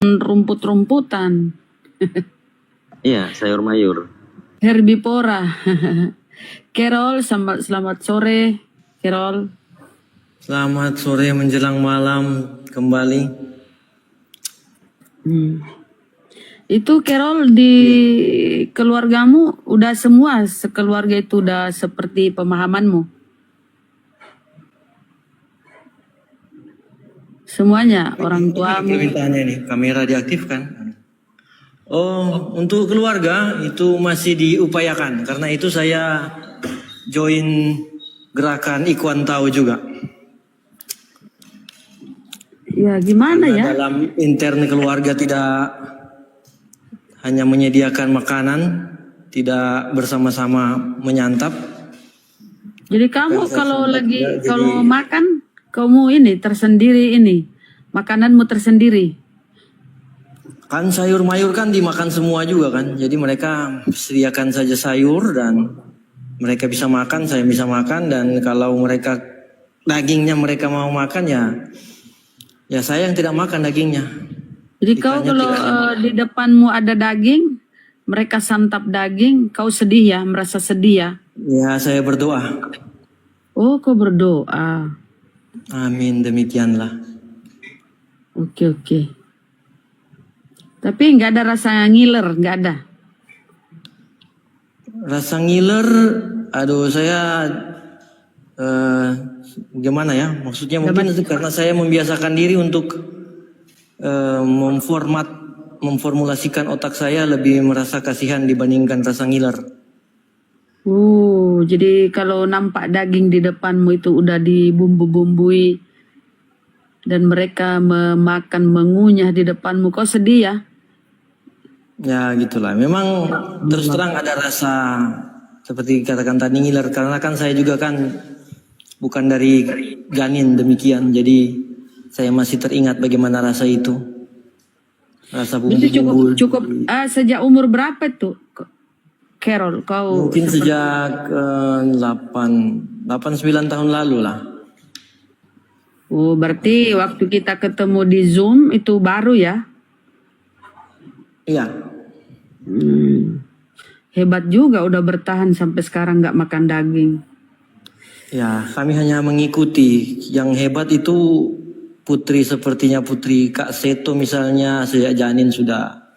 rumput-rumputan. Iya, sayur mayur. Herbivora. Carol, selamat sore. Carol. Selamat sore menjelang malam kembali. Itu Carol, di keluargamu udah semua sekeluarga itu udah seperti pemahamanmu? Semuanya, orang tuamu. Permintaannya nih, kamera diaktifkan. Oh, untuk keluarga itu masih diupayakan. Karena itu saya join gerakan Ikhwan Tahu juga. Ya gimana Karena ya? dalam intern keluarga tidak hanya menyediakan makanan, tidak bersama-sama menyantap. Jadi kamu kalau makan, kamu ini tersendiri ini, makananmu tersendiri. Kan sayur mayur kan dimakan semua juga kan. Jadi mereka sediakan saja sayur dan mereka bisa makan, saya bisa makan. Dan kalau mereka dagingnya mereka mau makan ya saya yang tidak makan dagingnya. Jadi kau kalau di depanmu ada daging, mereka santap daging, kau sedih ya, merasa sedih ya? Ya saya berdoa. Oh, kau berdoa. Amin, demikianlah. Oke. Tapi nggak ada rasa ngiler, nggak ada. Rasa ngiler, aduh saya gimana ya? Maksudnya mungkin karena saya membiasakan diri untuk memformulasikan otak saya lebih merasa kasihan dibandingkan rasa ngiler. Oh, jadi kalau nampak daging di depanmu itu udah dibumbu-bumbui dan mereka memakan, mengunyah di depanmu, kau sedih ya? Ya gitulah. Memang terus terang ada rasa seperti katakan tadi ngiler karena kan saya juga kan bukan dari janin demikian. Jadi saya masih teringat bagaimana rasa itu. Rasa bumbu-bumbu. Cukup sejak umur berapa tuh? Carol, kau Mungkin sejak 8-9 tahun lalu lah. Oh, berarti waktu kita ketemu di Zoom itu baru ya? Iya. Hebat juga udah bertahan sampai sekarang nggak makan daging. Ya, kami hanya mengikuti. Yang hebat itu putri sepertinya putri Kak Seto misalnya sejak janin sudah.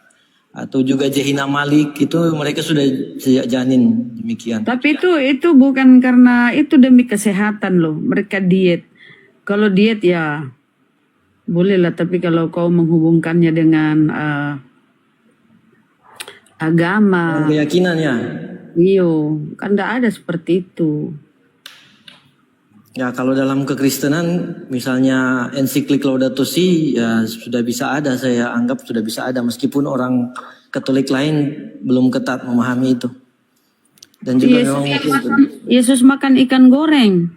Atau juga Jehina Malik itu mereka sudah sejak janin demikian. Tapi itu bukan karena itu demi kesehatan loh. Mereka diet. Kalau diet ya boleh lah. Tapi kalau kau menghubungkannya dengan agama, Keyakinannya. iyo, kan tidak ada seperti itu. Ya kalau dalam kekristenan misalnya ensiklik Laudato Si ya sudah bisa ada, saya anggap sudah bisa ada meskipun orang Katolik lain belum ketat memahami itu. Dan juga memang Yesus makan ikan goreng.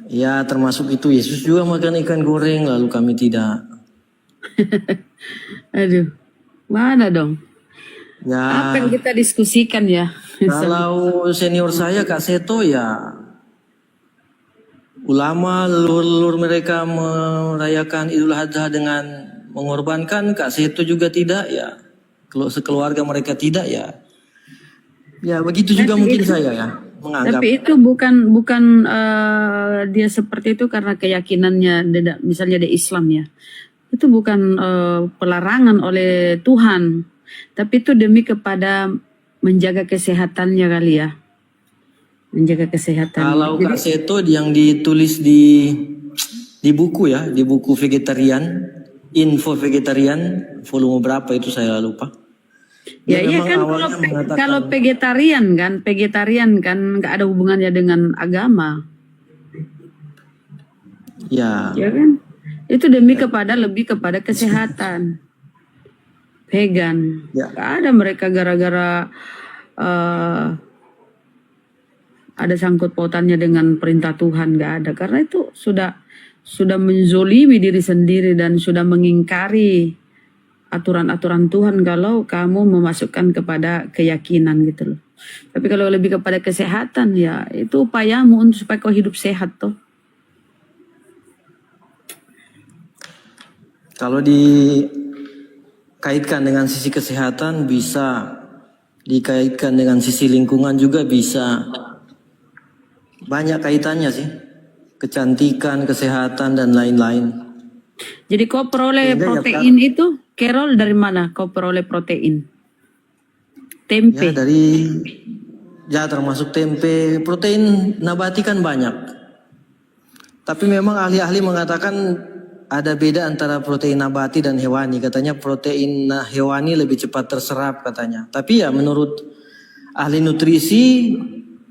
Ya termasuk itu, Yesus juga makan ikan goreng lalu kami tidak. Aduh, mana dong? Ya Apa yang kita diskusikan ya? kalau senior saya Kak Seto ya ulama leluhur mereka merayakan Idul Adha dengan mengorbankan, Kak Seto juga tidak ya. Kalau sekeluarga mereka tidak ya. Ya begitu juga mungkin saya ya menganggap. Tapi itu bukan dia seperti itu karena keyakinannya misalnya dia Islam ya. Itu bukan pelarangan oleh Tuhan. Tapi itu demi kepada menjaga kesehatannya kali ya. Menjaga kesehatan. Kalau Kak Seto yang ditulis di buku ya, di buku vegetarian, info vegetarian, volume berapa itu saya lupa. Ya iya kan kalau vegetarian kan nggak ada hubungannya dengan agama. Ya. Ya kan? Itu demi lebih kepada kesehatan. Vegan. Ya. Gak ada mereka gara-gara ada sangkut pautannya dengan perintah Tuhan, nggak ada. Karena itu sudah menzolimi diri sendiri dan sudah mengingkari aturan-aturan Tuhan kalau kamu memasukkan kepada keyakinan gitu loh. Tapi kalau lebih kepada kesehatan ya itu upayamu untuk supaya kau hidup sehat toh. Kalau dikaitkan dengan sisi kesehatan bisa, dikaitkan dengan sisi lingkungan juga bisa. Banyak kaitannya sih. Kecantikan, kesehatan, dan lain-lain. Jadi kau peroleh Sehingga ya, protein itu, Carol, dari mana kau peroleh protein? Tempe. Ya termasuk tempe, protein nabati kan banyak. Tapi memang ahli-ahli mengatakan ada beda antara protein nabati dan hewani. Katanya protein hewani lebih cepat terserap katanya. Tapi ya menurut ahli nutrisi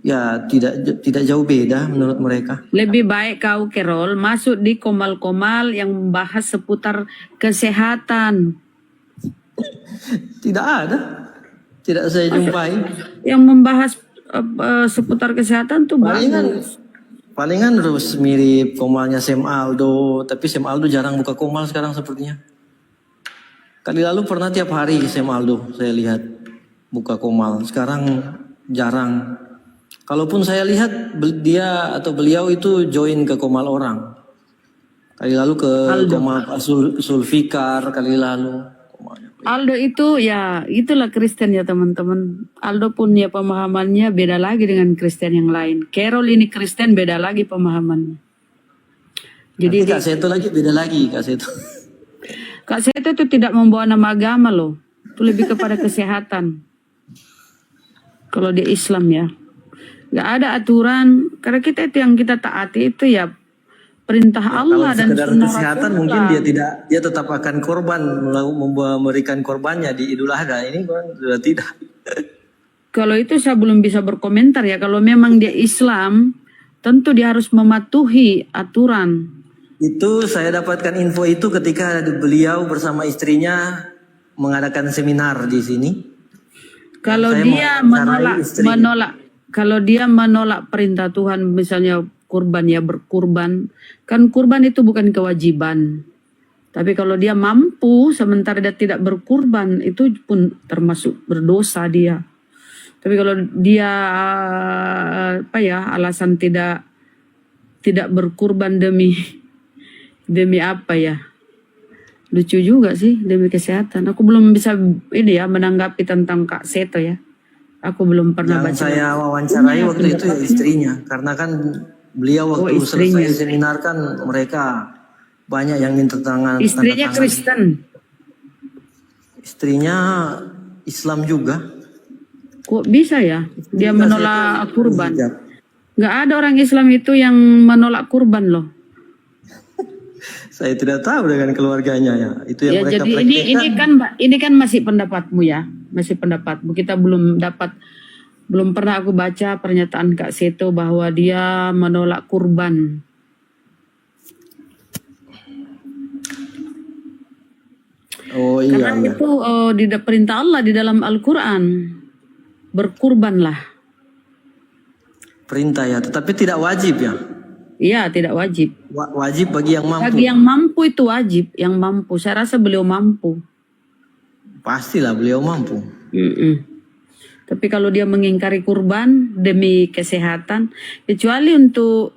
ya tidak jauh beda menurut mereka. Lebih baik kau, Carol, masuk di komal-komal yang membahas seputar kesehatan. Tidak ada. Tidak saya jumpai. Yang membahas seputar kesehatan tuh bagus. Palingan terus mirip komalnya Sam Aldo. Tapi Sam Aldo jarang buka komal sekarang sepertinya. Kali lalu pernah tiap hari Sam Aldo saya lihat buka komal. Sekarang jarang. Kalaupun saya lihat dia atau beliau itu join ke komal orang. Kali lalu ke komal Sulfikar kali lalu. Aldo itu ya itulah Kristen ya teman-teman. Aldo punya pemahamannya beda lagi dengan Kristen yang lain. Carol ini Kristen beda lagi pemahamannya. Jadi Kak Seto lagi beda lagi Kak Seto. Kak Seto itu tidak membawa nama agama loh. Itu lebih kepada kesehatan. Kalau di Islam ya. Gak ada aturan. Karena kita itu yang kita taati itu ya perintah Allah dan sekedar sunnah kesehatan Rasulullah. mungkin dia tetap akan korban memberikan korbannya di Idul Adha ini kan sudah tidak. Kalau itu saya belum bisa berkomentar ya. Kalau memang dia Islam, tentu dia harus mematuhi aturan. Itu saya dapatkan info itu ketika beliau bersama istrinya mengadakan seminar di sini. Kalau dia menolak perintah Tuhan, misalnya kurban ya berkurban, kan kurban itu bukan kewajiban. Tapi kalau dia mampu sementara dia tidak berkurban, itu pun termasuk berdosa dia. Tapi kalau dia alasan tidak berkurban demi apa ya? Lucu juga sih, demi kesehatan. Aku belum bisa menanggapi tentang Kak Seto ya. Aku belum pernah baca. Yang saya wawancarai waktu itu ya istrinya, karena kan beliau waktu selesai seminar kan mereka banyak yang minta tangan. Istrinya Kristen. Istrinya Islam juga. Kok bisa ya? Dia menolak kurban. Gak ada orang Islam itu yang menolak kurban loh. Saya tidak tahu dengan keluarganya ya. Itu yang mereka jadi ini kan masih pendapatmu ya, masih pendapatmu. Kita belum pernah aku baca pernyataan Kak Seto bahwa dia menolak kurban. Oh iya. Karena itu di perintah Allah di dalam Al-Quran, berkurbanlah. Perintah ya, tetapi tidak wajib ya. Iya, tidak wajib. Wajib bagi yang mampu. Bagi yang mampu itu wajib, yang mampu. Saya rasa beliau mampu. Pastilah beliau mampu. Tapi kalau dia mengingkari kurban demi kesehatan, kecuali untuk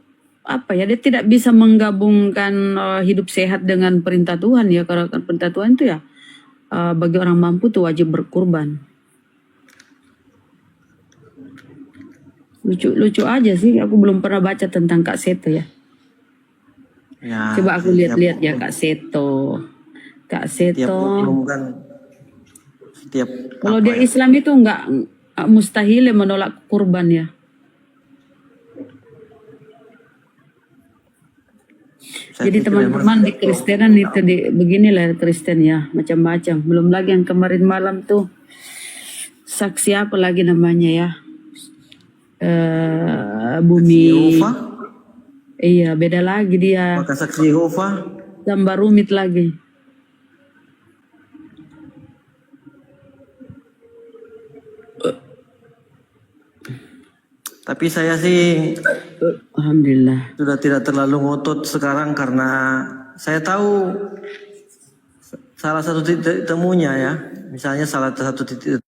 dia tidak bisa menggabungkan hidup sehat dengan perintah Tuhan ya. Karena perintah Tuhan itu ya bagi orang mampu itu wajib berkurban. Lucu aja sih, aku belum pernah baca tentang Kak Seto ya. Coba aku lihat-lihat ya Kak Seto. Kalau dia Islam itu enggak mustahil menolak kurban ya. Jadi teman-teman di Kristenan itu beginilah Kristen ya, macam-macam. Belum lagi yang kemarin malam tuh saksi apa lagi namanya ya? Bumi. Iya, beda lagi dia. Maka saksi Yehova. Tambah rumit lagi. Tapi saya sih alhamdulillah sudah tidak terlalu ngotot sekarang karena saya tahu salah satu titik temunya ya. Misalnya salah satu titik